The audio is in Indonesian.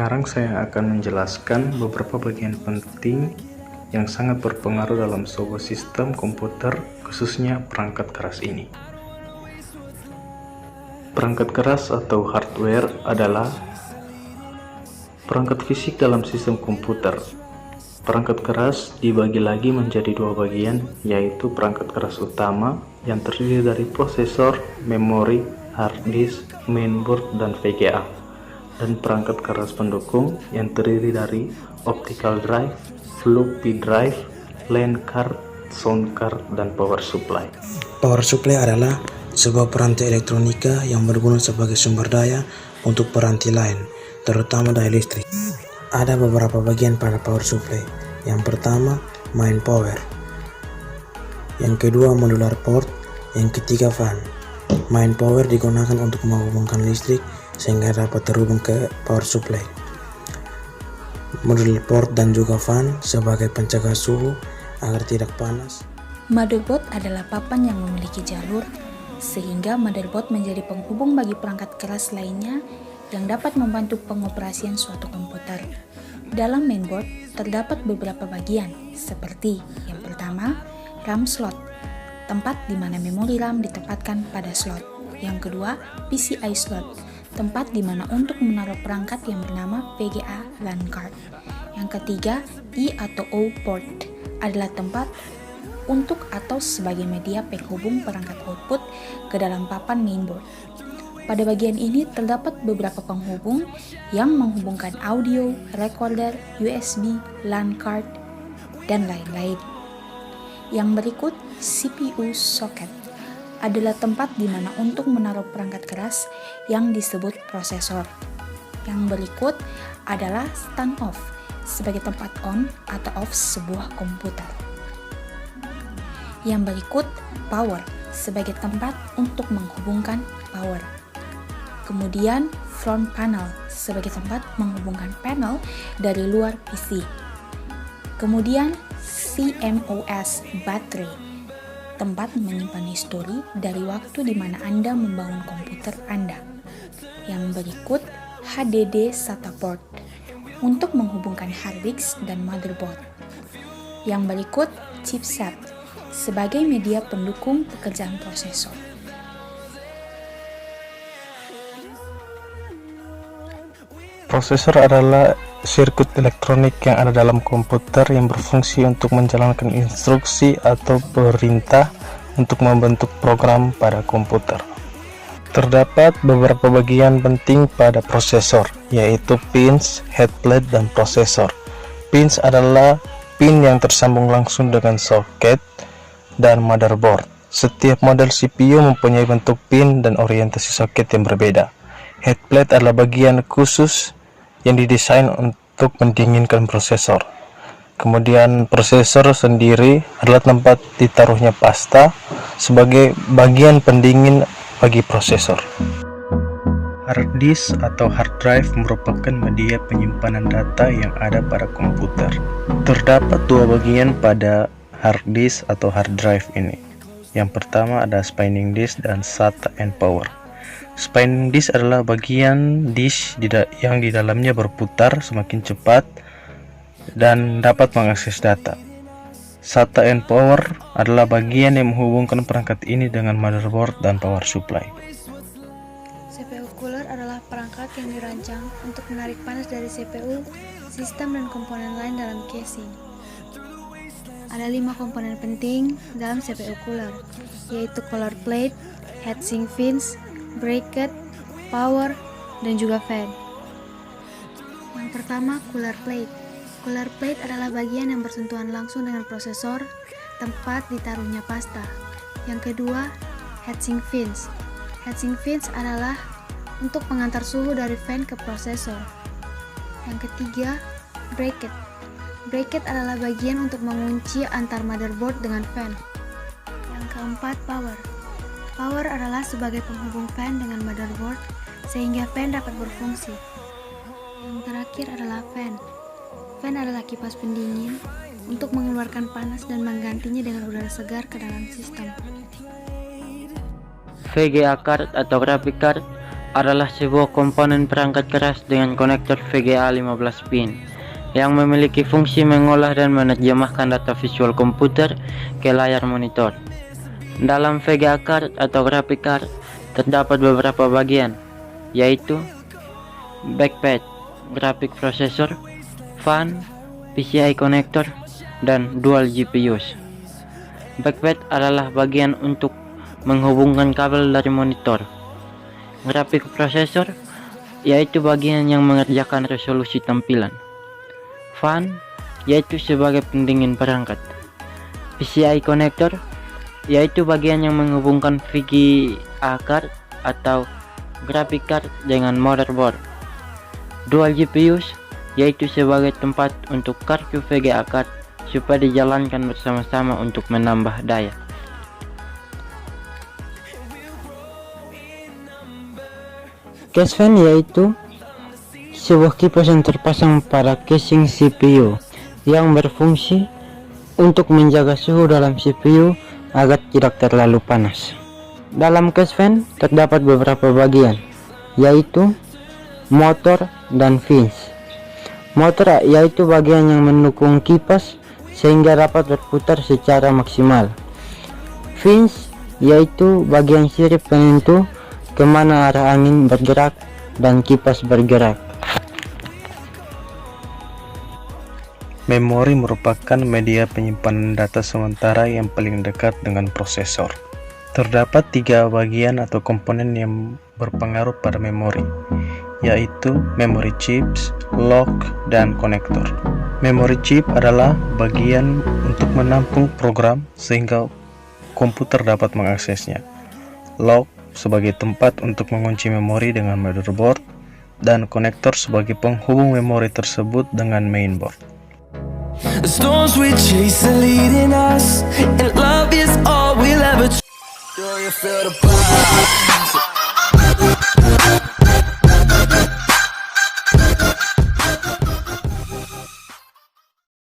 Sekarang saya akan menjelaskan beberapa bagian penting yang sangat berpengaruh dalam sebuah sistem komputer, khususnya perangkat keras ini. Perangkat keras atau hardware adalah perangkat fisik dalam sistem komputer. Perangkat keras dibagi lagi menjadi dua bagian, yaitu perangkat keras utama yang terdiri dari prosesor, memori, hard disk, mainboard, dan VGA, dan perangkat keras pendukung yang terdiri dari optical drive, floppy drive, LAN card, sound card, dan power supply. Power supply adalah sebuah peranti elektronika yang berguna sebagai sumber daya untuk peranti lain, terutama daya listrik. Ada beberapa bagian pada power supply. Yang pertama, main power. Yang kedua, modular port. Yang ketiga, fan. Main power digunakan untuk menghubungkan listrik sehingga dapat terhubung ke power supply. Modular port dan juga fan sebagai pencegah suhu agar tidak panas. Motherboard adalah papan yang memiliki jalur, sehingga motherboard menjadi penghubung bagi perangkat keras lainnya yang dapat membantu pengoperasian suatu komputer. Dalam mainboard terdapat beberapa bagian, seperti yang pertama, RAM slot, tempat di mana memori RAM ditempatkan pada slot. Yang kedua, PCI slot, tempat di mana untuk menaruh perangkat yang bernama VGA LAN card. Yang ketiga, I atau O port adalah tempat untuk atau sebagai media penghubung perangkat output ke dalam papan mainboard. Pada bagian ini terdapat beberapa penghubung yang menghubungkan audio, recorder, USB, LAN card, dan lain-lain. Yang berikut, CPU socket adalah tempat di mana untuk menaruh perangkat keras yang disebut prosesor. Yang berikut adalah standoff sebagai tempat on atau off sebuah komputer. Yang berikut, power sebagai tempat untuk menghubungkan power. Kemudian, front panel sebagai tempat menghubungkan panel dari luar PC. Kemudian, CMOS baterai, tempat menyimpan histori dari waktu di mana Anda membangun komputer Anda. Yang berikut, HDD SATA port untuk menghubungkan hard disk dan motherboard. Yang berikut, chipset sebagai media pendukung pekerjaan prosesor. Prosesor adalah sirkuit elektronik yang ada dalam komputer yang berfungsi untuk menjalankan instruksi atau perintah untuk membentuk program pada komputer. Terdapat beberapa bagian penting pada prosesor, yaitu pins, headplate, dan prosesor. Pins adalah pin yang tersambung langsung dengan soket dan motherboard. Setiap model CPU mempunyai bentuk pin dan orientasi soket yang berbeda. Headplate adalah bagian khusus yang didesain untuk mendinginkan prosesor. Kemudian prosesor sendiri adalah tempat ditaruhnya pasta sebagai bagian pendingin bagi prosesor. Hard disk atau hard drive merupakan media penyimpanan data yang ada pada komputer. Terdapat dua bagian pada hard disk atau hard drive ini. Yang pertama ada spinning disk dan SATA and power. Spinning disk adalah bagian disk yang di dalamnya berputar semakin cepat dan dapat mengakses data. SATA and power adalah bagian yang menghubungkan perangkat ini dengan motherboard dan power supply. CPU cooler adalah perangkat yang dirancang untuk menarik panas dari CPU, sistem, dan komponen lain dalam casing. Ada 5 komponen penting dalam CPU cooler, yaitu cooler plate, heatsink fins, bracket, power, dan juga fan. Yang pertama, cooler plate. Cooler plate adalah bagian yang bersentuhan langsung dengan prosesor, tempat ditaruhnya pasta. Yang kedua, heatsink fins. Heatsink fins adalah untuk pengantar suhu dari fan ke prosesor. Yang ketiga, bracket. Bracket adalah bagian untuk mengunci antar motherboard dengan fan. Yang keempat, power. Power adalah sebagai penghubung fan dengan motherboard sehingga fan dapat berfungsi. Yang terakhir adalah fan. Fan adalah kipas pendingin untuk mengeluarkan panas dan menggantinya dengan udara segar ke dalam sistem. VGA card atau graphic card adalah sebuah komponen perangkat keras dengan konektor VGA 15 pin yang memiliki fungsi mengolah dan menerjemahkan data visual komputer ke layar monitor. Dalam VGA card atau graphic card terdapat beberapa bagian, yaitu backplate, graphic processor, fan, PCI connector, dan dual GPUs. Backplate adalah bagian untuk menghubungkan kabel dari monitor. Graphic processor yaitu bagian yang mengerjakan resolusi tampilan. Fan yaitu sebagai pendingin perangkat. PCI connector yaitu bagian yang menghubungkan VGA card atau graphic card dengan motherboard. Dual GPUs yaitu sebagai tempat untuk kartu VGA card supaya dijalankan bersama-sama untuk menambah daya. Case fan yaitu sebuah kipas yang terpasang pada casing CPU yang berfungsi untuk menjaga suhu dalam CPU agar tidak terlalu panas. Dalam case fan terdapat beberapa bagian, yaitu motor dan fins. Motor yaitu bagian yang mendukung kipas sehingga dapat berputar secara maksimal. Fins yaitu bagian sirip penentu kemana arah angin bergerak dan kipas bergerak. Memori merupakan media penyimpanan data sementara yang paling dekat dengan prosesor. Terdapat 3 bagian atau komponen yang berpengaruh pada memori, yaitu memory chips, lock, dan konektor. Memory chip adalah bagian untuk menampung program sehingga komputer dapat mengaksesnya. Lock sebagai tempat untuk mengunci memori dengan motherboard, dan konektor sebagai penghubung memori tersebut dengan mainboard. The storms we chase are leading us, and love is all we'll ever. Do you feel the power?